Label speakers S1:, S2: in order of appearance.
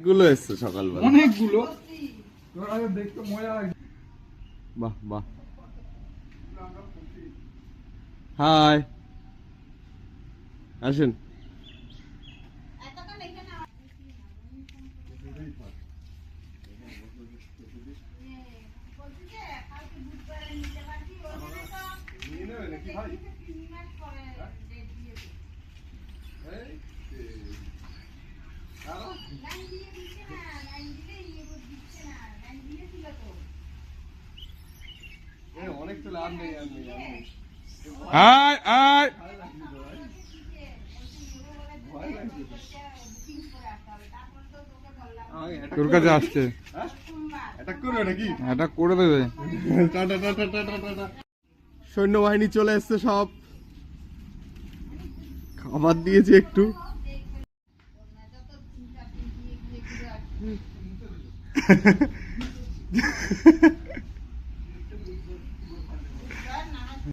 S1: গুলো এসছে সকালবেলা,
S2: অনেকগুলো। দেখতে মজা লাগে।
S1: বাহ বাহ, হাই, আসেন। অনেক তো লাভ নেই, তোর কাছে আসছে, এটা করে দেবে। সৈন্যবাহিনী চলে এসছে, সব খাবার দিয়েছে একটু।